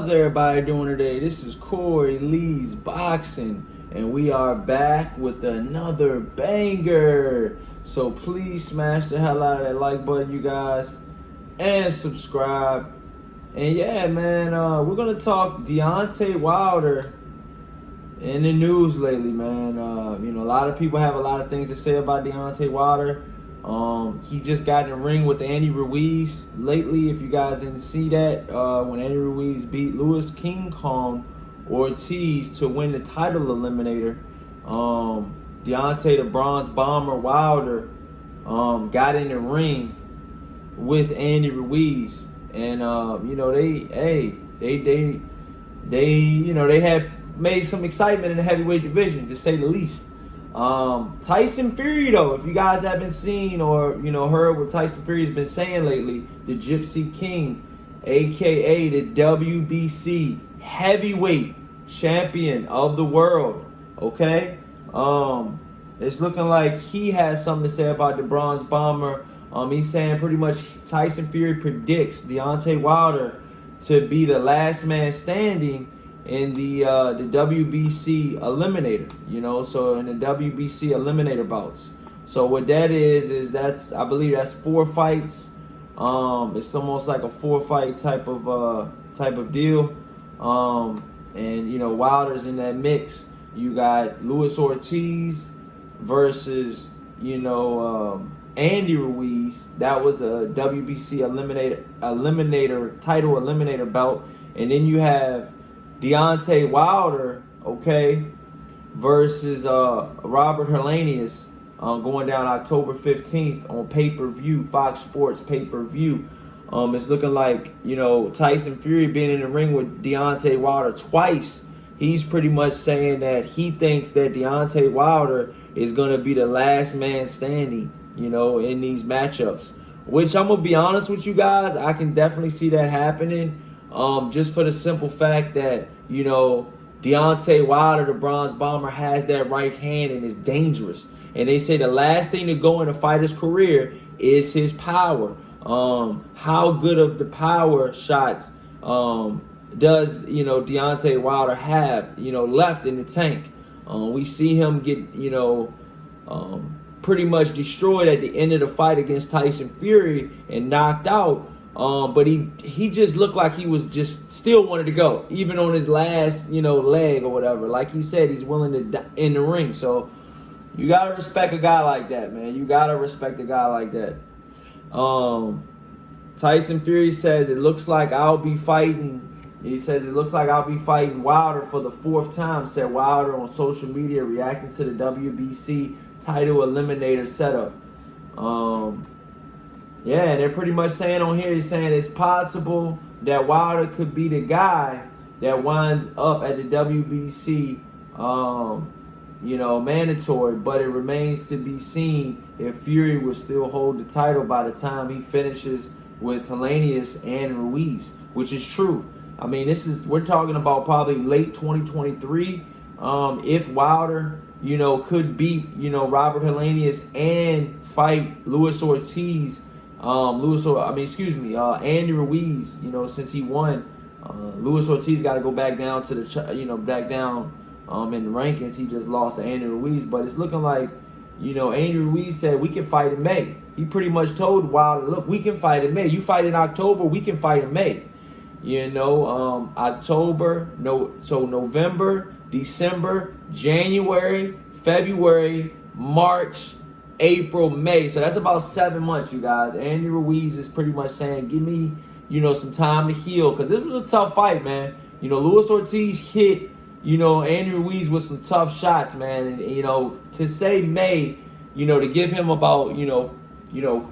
How's everybody doing today? This is Corey Lee's Boxing, and we are back with another banger. So please smash the hell out of that like button, you guys, and subscribe. And yeah, man, we're gonna talk Deontay Wilder in the news lately, man. A lot of people have a lot of things to say about Deontay Wilder. He just got in the ring with Andy Ruiz lately. If you guys didn't see that, when Andy Ruiz beat Louis King Kong Ortiz to win the title eliminator, Deontay the Bronze Bomber Wilder got in the ring with Andy Ruiz, and they had made some excitement in the heavyweight division, to say the least. Tyson Fury, though, if you guys haven't seen or heard what Tyson Fury has been saying lately, the Gypsy King, aka the WBC heavyweight champion of the world, okay? It's looking like he has something to say about the Bronze Bomber. He's saying pretty much Tyson Fury predicts Deontay Wilder to be the last man standing in the WBC Eliminator, so in the WBC Eliminator bouts. So what that is I believe that's 4 fights. It's almost like a 4-fight type of deal. And Wilder's in that mix. You got Luis Ortiz versus Andy Ruiz. That was a WBC title eliminator bout. And then you have Deontay Wilder, okay, versus Robert Helenius, going down October 15th on pay-per-view, Fox Sports pay-per-view. It's looking like, Tyson Fury being in the ring with Deontay Wilder twice. He's pretty much saying that he thinks that Deontay Wilder is going to be the last man standing, in these matchups. Which I'm going to be honest with you guys, I can definitely see that happening. Just for the simple fact that, Deontay Wilder, the Bronze Bomber, has that right hand and is dangerous. And they say the last thing to go in a fighter's career is his power. How good of the power shots does, Deontay Wilder have, left in the tank? We see him get, pretty much destroyed at the end of the fight against Tyson Fury and knocked out. But he just looked like he was just still wanted to go, even on his last, leg or whatever. Like he said, he's willing to die in the ring. So you got to respect a guy like that, man. You got to respect a guy like that. Tyson Fury says, it looks like I'll be fighting. He says, it looks like I'll be fighting Wilder for the 4th time, said Wilder on social media, reacting to the WBC title eliminator setup. Yeah, they're pretty much saying on here, he's saying it's possible that Wilder could be the guy that winds up at the WBC, mandatory, but it remains to be seen if Fury will still hold the title by the time he finishes with Helenius and Ruiz, which is true. I mean, we're talking about probably late 2023. If Wilder, could beat, Robert Helenius and fight Luis Ortiz. Andy Ruiz, since he won, Luis Ortiz got to go back down to the, back down in the rankings. He just lost to Andy Ruiz, but it's looking like, Andy Ruiz said we can fight in May. He pretty much told Wilder, look, we can fight in May. You fight in October, we can fight in May. November, December, January, February, March, April, May. So that's about 7 months, you guys. Andy Ruiz is pretty much saying, give me, some time to heal. Because this was a tough fight, man. Luis Ortiz hit, Andy Ruiz with some tough shots, man. And, to say May, to give him about, 3 or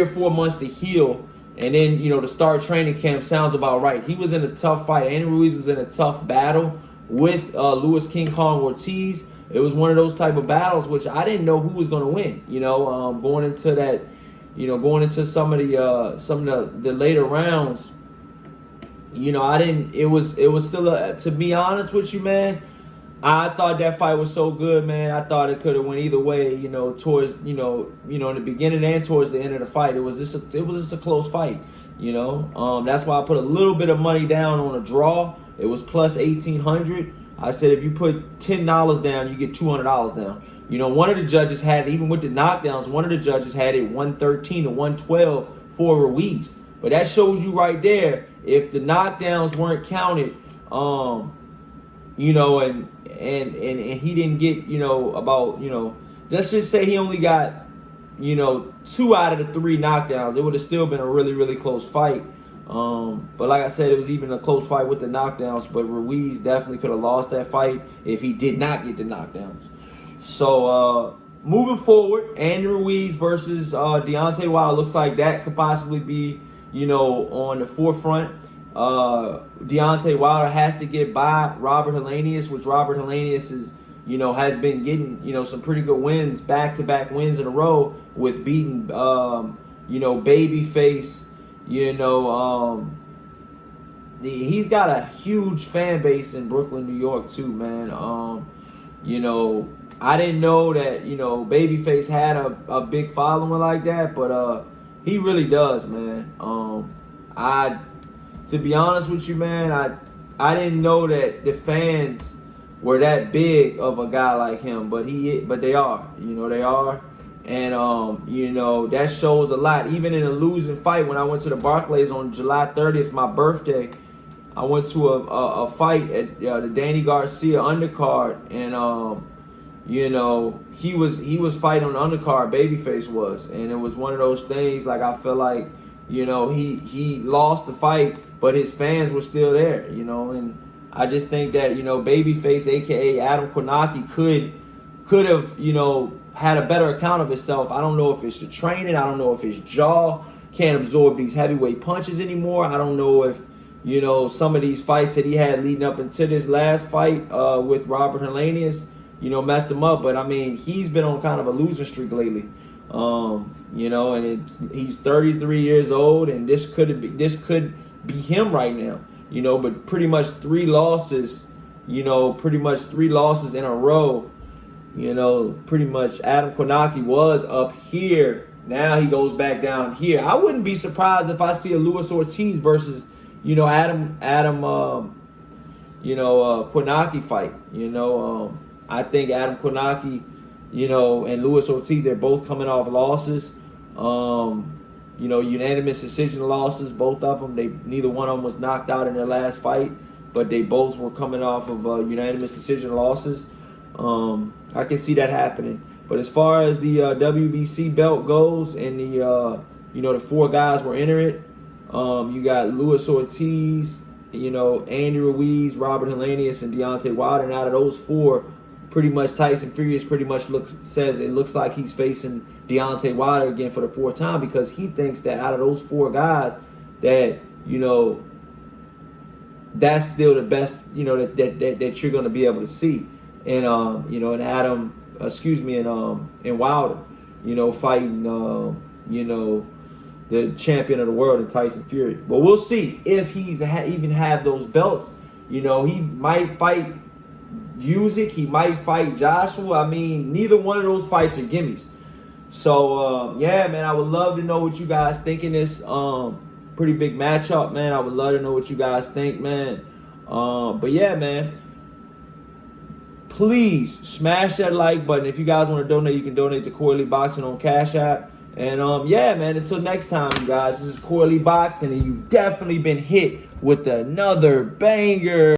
4 months to heal. And then, to start training camp sounds about right. He was in a tough fight. Andy Ruiz was in a tough battle with Louis King Kong Ortiz. It was one of those type of battles which I didn't know who was going to win. Going into that, going into some of the later rounds. I didn't. It was still to be honest with you, man. I thought that fight was so good, man. I thought it could have went either way. Towards in the beginning and towards the end of the fight, it was just a close fight. You know, that's why I put a little bit of money down on a draw. It was plus 1,800. I said if you put $10 down, you get $200 down. You know, one of the judges had, even with the knockdowns, one of the judges had it 113 to 112 for Ruiz. But that shows you right there, if the knockdowns weren't counted, you know, and he didn't get, you know, about, you know, let's just say he only got, you know, 2 out of the 3 knockdowns, it would have still been a really, really close fight. But like I said, it was even a close fight with the knockdowns, but Ruiz definitely could have lost that fight if he did not get the knockdowns. So, moving forward, Andy Ruiz versus Deontay Wilder. Looks like that could possibly be, you know, on the forefront. Deontay Wilder has to get by Robert Helenius, which Robert Helenius is, you know, has been getting, you know, some pretty good wins, back-to-back wins in a row with beating, you know, Babyface. You know, he's got a huge fan base in Brooklyn, New York, too, man. You know, I didn't know that, you know, Babyface had a big following like that, but he really does, man. To be honest with you, man, I didn't know that the fans were that big of a guy like him, but they are. You know, they are. And, you know, that shows a lot. Even in a losing fight, when I went to the Barclays on July 30th, my birthday, I went to a fight at the Danny Garcia undercard. And, you know, he was fighting on the undercard, Babyface was. And it was one of those things, like, I feel like, you know, he lost the fight, but his fans were still there, you know. And I just think that, you know, Babyface, a.k.a. Adam Kornacki, could have, you know, had a better account of himself. I don't know if it's the training. I don't know if his jaw can't absorb these heavyweight punches anymore. I don't know if, you know, some of these fights that he had leading up into this last fight with Robert Helenius, you know, messed him up. But, I mean, he's been on kind of a losing streak lately. You know, and he's 33 years old, and this could be him right now. You know, but pretty much 3 losses, you know, in a row. You know, pretty much Adam Kornacki was up here. Now he goes back down here. I wouldn't be surprised if I see a Luis Ortiz versus, you know, Adam Kornacki fight. You know, I think Adam Kornacki, you know, and Luis Ortiz, they're both coming off losses. You know, unanimous decision losses, both of them. Neither one of them was knocked out in their last fight, but they both were coming off of unanimous decision losses. I can see that happening. But as far as the WBC belt goes, and the you know, the 4 guys were entering it, you got Luis Ortiz, you know, Andy Ruiz, Robert Helenius, and Deontay Wilder. And out of those 4, pretty much Tyson Fury pretty much looks like he's facing Deontay Wilder again for the 4th time, because he thinks that out of those 4 guys, that, you know, that's still the best, you know, that you're going to be able to see. And you know, and Wilder, you know, fighting you know, the champion of the world in Tyson Fury. But we'll see if he's even have those belts. You know, he might fight Usyk, he might fight Joshua. I mean, neither one of those fights are gimmies. So yeah, man, I would love to know what you guys think in this pretty big matchup, man. I would love to know what you guys think, man. But yeah, man, please smash that like button. If you guys want to donate, you can donate to Corley Boxing on Cash App. And yeah, man, until next time, you guys, this is Corley Boxing, and you've definitely been hit with another banger.